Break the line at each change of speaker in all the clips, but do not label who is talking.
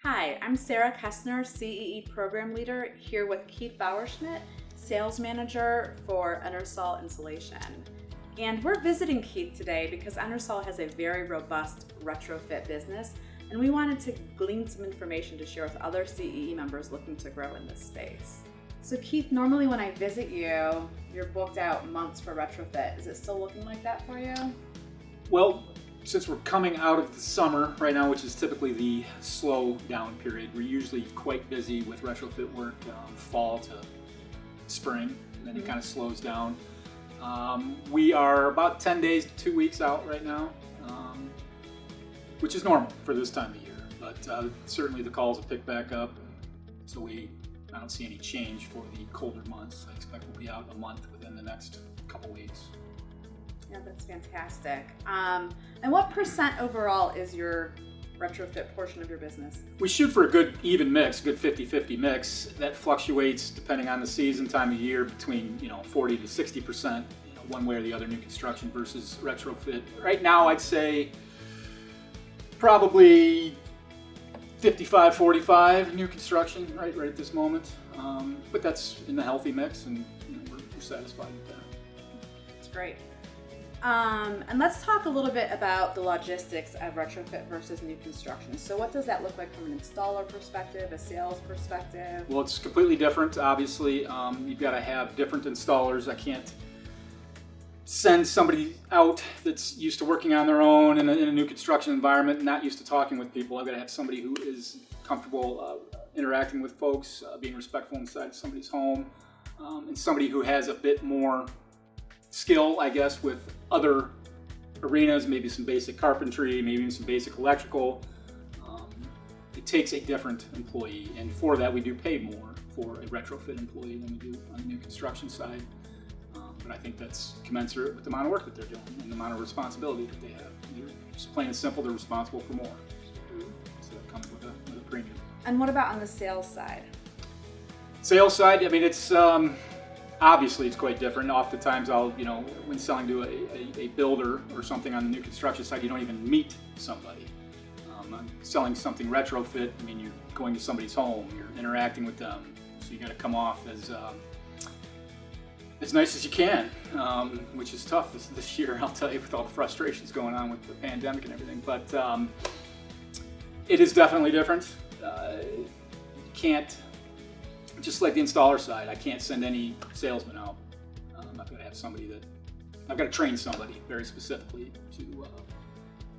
Hi, I'm Sarah Kessner, CEE Program Leader, here with Keith Bauerschmidt, Sales Manager for EnerSol Insulation. And we're visiting Keith today because EnerSol has a very robust retrofit business, and we wanted to glean some information to share with other CEE members looking to grow in this space. So Keith, normally when I visit you, you're booked out months for retrofit. Is it still looking like that for you?
Well, since we're coming out of the summer right now, which is typically the slow down period, we're usually quite busy with retrofit work fall to spring, and then it kind of slows down. We are about 10 days to 2 weeks out right now, which is normal for this time of year, but certainly the calls will pick back up, so I don't see any change for the colder months. I expect we'll be out a month within the next couple weeks.
Yeah, that's fantastic. And what percent overall is your retrofit portion of your business?
We shoot for a good even mix, good 50-50 mix. That fluctuates depending on the season, time of year, between 40 to 60%, one way or the other, new construction versus retrofit. Right now, I'd say probably 55-45 new construction right at this moment. But that's in the healthy mix, and we're satisfied with that.
That's great. And let's talk a little bit about the logistics of retrofit versus new construction. So what does that look like from an installer perspective, a sales perspective?
Well, it's completely different, obviously. You've got to have different installers. I can't send somebody out that's used to working on their own in a new construction environment, not used to talking with people. I've got to have somebody who is comfortable interacting with folks, being respectful inside of somebody's home, and somebody who has a bit more skill, I guess, with other arenas, maybe some basic carpentry, maybe even some basic electrical. It takes a different employee, and for that we do pay more for a retrofit employee than we do on the new construction side. But I think that's commensurate with the amount of work that they're doing and the amount of responsibility that they have. Just plain and simple, they're responsible for more. So that comes with a premium.
And what about on the sales side?
Sales side, I mean, it's obviously it's quite different. Oftentimes I'll, when selling to a builder or something on the new construction side, you don't even meet somebody. I'm selling something retrofit, I mean, you're going to somebody's home, you're interacting with them, so you got to come off as nice as you can, which is tough this year, I'll tell you, with all the frustrations going on with the pandemic and everything. But it is definitely different. You can't, just like the installer side, I can't send any salesman out. I've got to have somebody I've got to train somebody very specifically to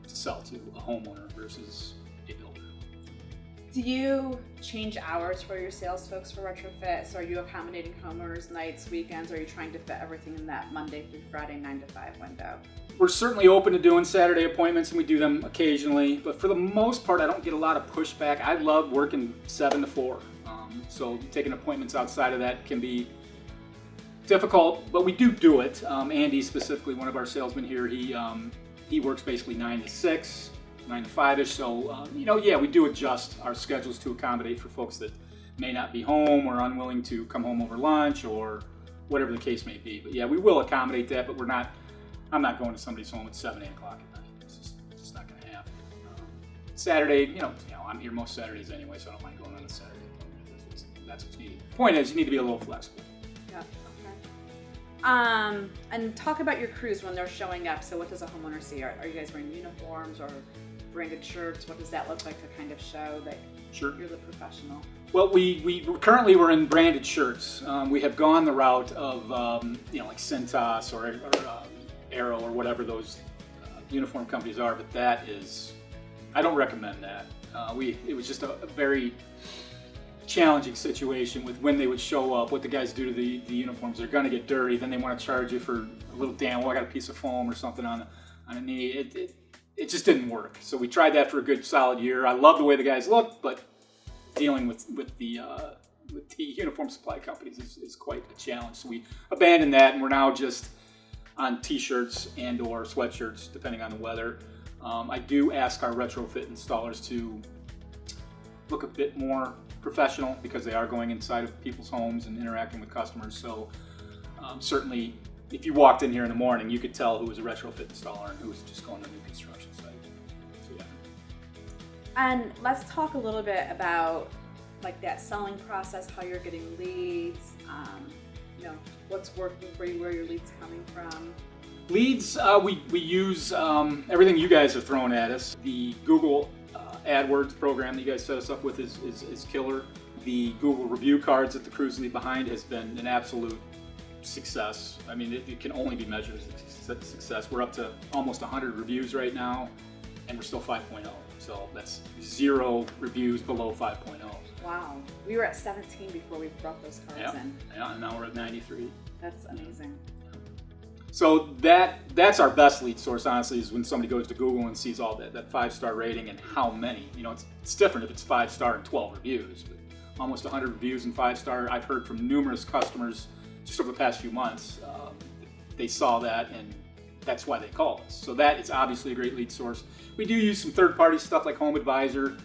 sell to a homeowner versus a builder.
Do you change hours for your sales folks for retrofit? So are you accommodating homeowners nights, weekends? Or are you trying to fit everything in that Monday through Friday 9 to 5 window?
We're certainly open to doing Saturday appointments, and we do them occasionally, but for the most part I don't get a lot of pushback. I love working 7 to 4. So taking appointments outside of that can be difficult, but we do it. Andy, specifically, one of our salesmen here, he works basically 9 to 6, 9 to 5-ish. So, we do adjust our schedules to accommodate for folks that may not be home or unwilling to come home over lunch or whatever the case may be. But yeah, we will accommodate that, but I'm not going to somebody's home at 7, 8 o'clock at night. It's just not going to happen. Saturday, I'm here most Saturdays anyway, so I don't mind going on a Saturday. That's what's needed. Point is, you need to be a little flexible.
Yeah, okay. And talk about your crews when they're showing up. So what does a homeowner see? Are you guys wearing uniforms or branded shirts? What does that look like to kind of show that you're the professional?
Well, we currently we're in branded shirts. We have gone the route of, like Cintas or Arrow or whatever those uniform companies are, but I don't recommend that. It was just a very challenging situation with when they would show up, what the guys do to the uniforms. They're going to get dirty, then they want to charge you for a little damn, I got a piece of foam or something on a knee. It just didn't work. So we tried that for a good solid year. I love the way the guys looked, but dealing with the uniform supply companies is quite a challenge. So we abandoned that, and we're now just on t-shirts and or sweatshirts, depending on the weather. I do ask our retrofit installers to look a bit more professional because they are going inside of people's homes and interacting with customers. So certainly, if you walked in here in the morning, you could tell who was a retrofit installer and who was just going to a new construction site. So, yeah.
And let's talk a little bit about like that selling process, how you're getting leads, what's working for you, where your leads coming from.
Leads, we use everything you guys have thrown at us. The Google AdWords program that you guys set us up with is killer. The Google review cards that the crews leave behind has been an absolute success. I mean, it can only be measured as a success. We're up to almost 100 reviews right now, and we're still 5.0. So that's 0 reviews below 5.0.
Wow. We were at 17 before we brought those cards in.
Yeah, and now we're at 93.
That's amazing.
So that's our best lead source, honestly, is when somebody goes to Google and sees all that 5-star rating and how many. It's different if it's 5-star and 12 reviews, but almost 100 reviews and 5-star. I've heard from numerous customers just over the past few months. They saw that, and that's why they call us. So that is obviously a great lead source. We do use some third-party stuff like Home Advisor.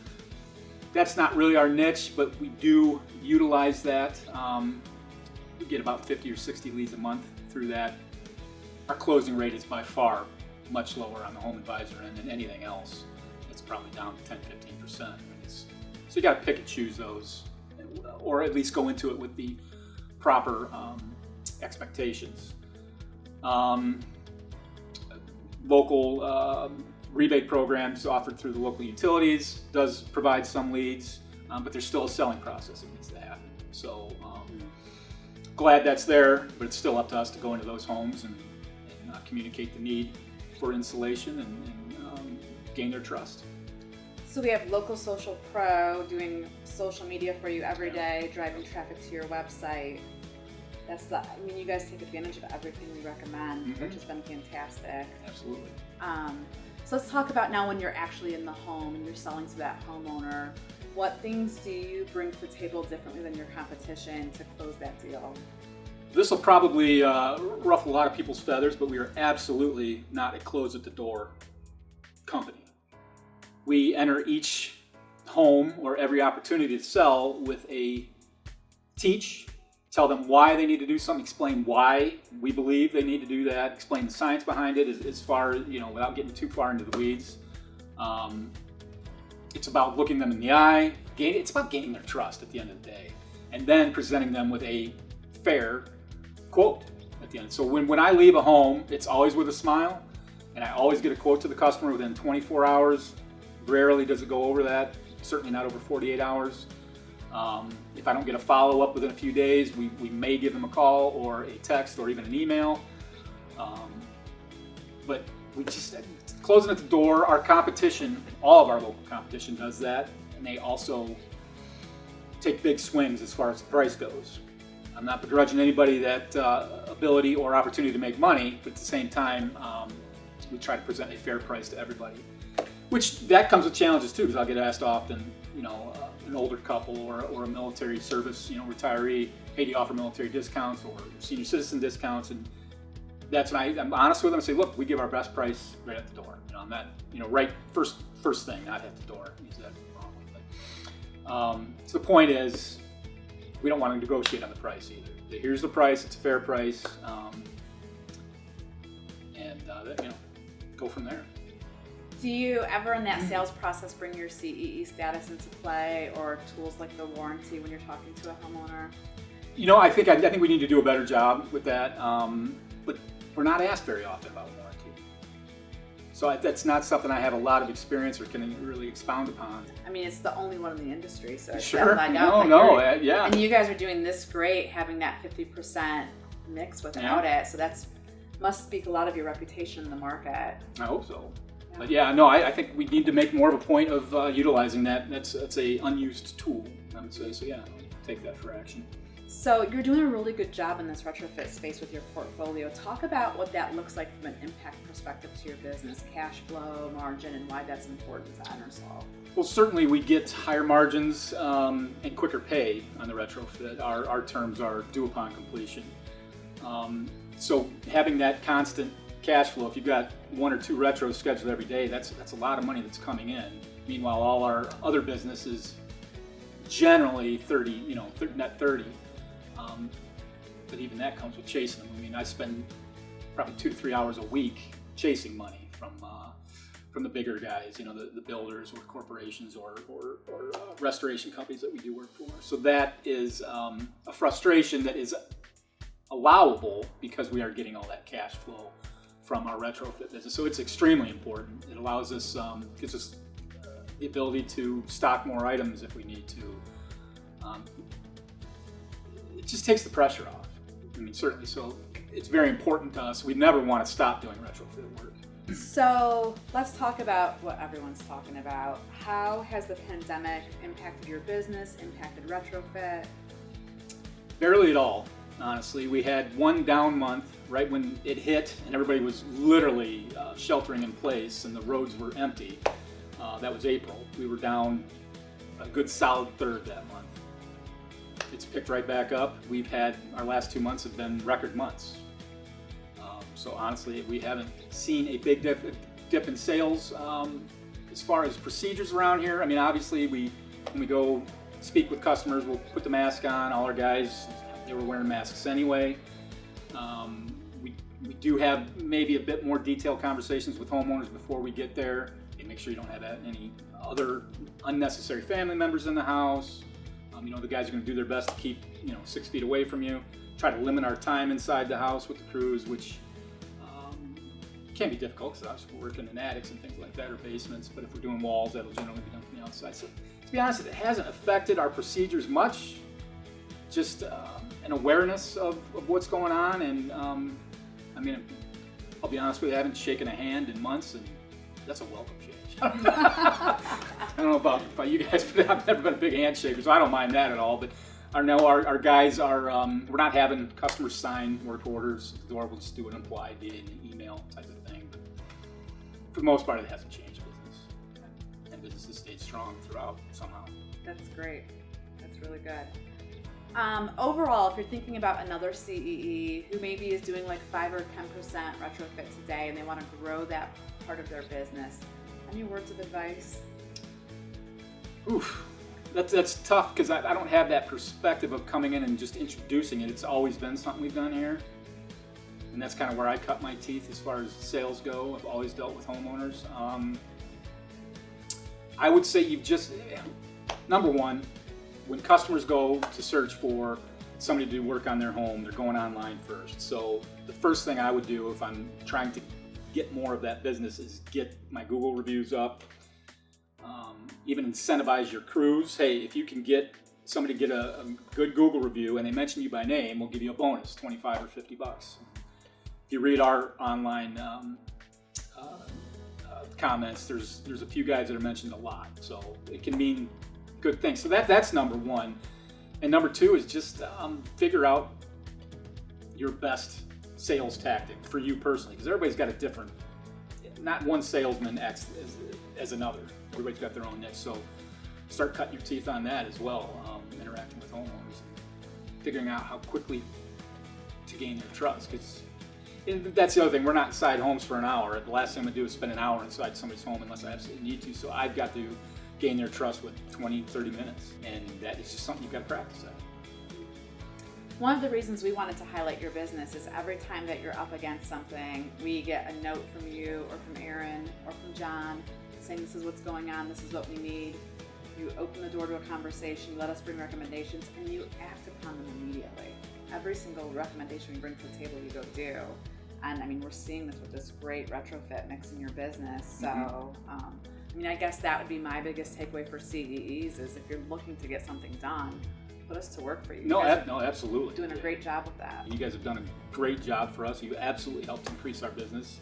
That's not really our niche, but we do utilize that. We get about 50 or 60 leads a month through that. Our closing rate is by far much lower on the Home Advisor end than anything else. It's probably down to 10-15%. So you got to pick and choose those, or at least go into it with the proper expectations. Local rebate programs offered through the local utilities does provide some leads, but there's still a selling process that needs to happen. So glad that's there, but it's still up to us to go into those homes and communicate the need for insulation and gain their trust.
So we have Local Social Pro doing social media for you every day, driving traffic to your website. You guys take advantage of everything we recommend, which has been fantastic.
Absolutely.
So let's talk about now when you're actually in the home and you're selling to that homeowner. What things do you bring to the table differently than your competition to close that deal?
This will probably ruffle a lot of people's feathers, but we are absolutely not a close at the door company. We enter each home or every opportunity to sell with a teach, tell them why they need to do something, explain why we believe they need to do that, explain the science behind it as far, without getting too far into the weeds. It's about looking them in the eye. It's about gaining their trust at the end of the day, and then presenting them with a fair quote at the end. So when I leave a home, it's always with a smile, and I always get a quote to the customer within 24 hours. Rarely does it go over that, certainly not over 48 hours. If I don't get a follow-up within a few days, we may give them a call or a text or even an email. But we just, closing at the door, our competition, all of our local competition does that, and they also take big swings as far as the price goes. I'm not begrudging anybody that ability or opportunity to make money, but at the same time, we try to present a fair price to everybody. Which that comes with challenges too, because I'll get asked often, an older couple or a military service, retiree, hey, do you offer military discounts or senior citizen discounts? And that's when I'm honest with them and say, look, we give our best price right at the door. I'm not, right first thing, not at the door. Use that wrongly. But, so the point is, we don't want to negotiate on the price either. Here's the price, it's a fair price, go from there.
Do you ever in that sales process bring your CEE status into play or tools like the warranty when you're talking to a homeowner?
I think we need to do a better job with that, but we're not asked very often about warranty. So that's not something I have a lot of experience or can really expound upon.
It's the only one in the industry, so it's
sure.
yeah. And you guys are doing this great, having that 50% mix without it. So that's must speak a lot of your reputation in the market.
I hope so. But I think we need to make more of a point of utilizing that. That's a unused tool, I would say. So I'll take that for action.
So you're doing a really good job in this retrofit space with your portfolio. Talk about what that looks like from an impact perspective to your business, cash flow, margin, and why that's important to EnerSol.
Well, certainly we get higher margins and quicker pay on the retrofit. Our terms are due upon completion. So having that constant cash flow, if you've got 1 or 2 retros scheduled every day, that's a lot of money that's coming in. Meanwhile, all our other business is generally 30, net 30. But even that comes with chasing them. I spend probably 2 to 3 hours a week chasing money from the bigger guys, the builders or corporations or restoration companies that we do work for. So that is a frustration that is allowable because we are getting all that cash flow from our retrofit business. So it's extremely important. It allows us, gives us the ability to stock more items if we need to. It just takes the pressure off. I mean, certainly. So it's very important to us. We never want to stop doing retrofit work.
So let's talk about what everyone's talking about. How has the pandemic impacted your business, impacted retrofit?
Barely at all, honestly. We had one down month right when it hit and everybody was literally sheltering in place and the roads were empty. That was April. We were down a good solid third that month. It's picked right back up. We've had, our last 2 months have been record months. So honestly, we haven't seen a big dip in sales. As far as procedures around here, I mean, obviously when we go speak with customers, we'll put the mask on. All our guys, they were wearing masks anyway. We do have maybe a bit more detailed conversations with homeowners before we get there. And make sure you don't have any other unnecessary family members in the house. The guys are going to do their best to keep 6 feet away from you. Try to limit our time inside the house with the crews, which can be difficult because obviously we're working in attics and things like that or basements. But if we're doing walls, that'll generally be done from the outside. So to be honest, it hasn't affected our procedures much. Just an awareness of what's going on, and I'll be honest with you, I haven't shaken a hand in months, and that's a welcome change. I don't know about you guys, but I've never been a big handshaker, so I don't mind that at all. But I know our guys are, we're not having customers sign work orders. Or we'll just do it implied via an email type of thing. But for the most part, it hasn't changed business. And business has stayed strong throughout somehow.
That's great. That's really good. Overall, if you're thinking about another CEE who maybe is doing like 5 or 10% retrofit today and they want to grow that part of their business, any words of advice?
Oof, that's tough because I don't have that perspective of coming in and just introducing it. It's always been something we've done here. And that's kind of where I cut my teeth as far as sales go. I've always dealt with homeowners. I would say number one, when customers go to search for somebody to do work on their home, they're going online first. So the first thing I would do if I'm trying to get more of that business is get my Google reviews up. Even incentivize your crews. Hey, if you can get somebody to get a good Google review and they mention you by name, we'll give you a bonus, $25 or $50. If you read our online comments, there's a few guys that are mentioned a lot, so it can mean good things. So that's number one. And number two is just figure out your best sales tactic for you personally, because everybody's got a different, not one salesman acts as another. Everybody's got their own niche. So start cutting your teeth on that as well, interacting with homeowners, figuring out how quickly to gain their trust. Because that's the other thing, we're not inside homes for an hour. The last thing I'm gonna do is spend an hour inside somebody's home unless I absolutely need to. So I've got to gain their trust with 20, 30 minutes. And that is just something you've got to practice at.
One of the reasons we wanted to highlight your business is every time that you're up against something, we get a note from you or from Aaron or from John saying this is what's going on, this is what we need. You open the door to a conversation, you let us bring recommendations, and you act upon them immediately. Every single recommendation we bring to the table, you go do. And we're seeing this with this great retrofit mix in your business. So, I guess that would be my biggest takeaway for CEEs is if you're looking to get something done, put us to work for you.
No, absolutely.
Doing a great job with that.
You guys have done a great job for us. You absolutely helped increase our business.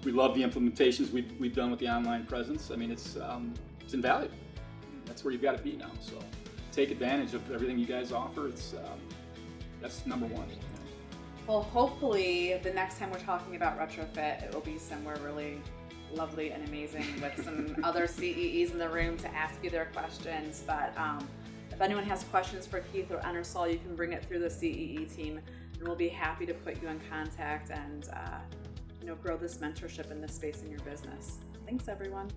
We love the implementations we've done with the online presence. It's invaluable. That's where you've got to be now. So take advantage of everything you guys offer. That's number one.
Well, hopefully the next time we're talking about retrofit, it will be somewhere really lovely and amazing with some other CEEs in the room to ask you their questions. But if anyone has questions for Keith or EnerSol, you can bring it through the CEE team, and we'll be happy to put you in contact and grow this mentorship in this space in your business. Thanks, everyone.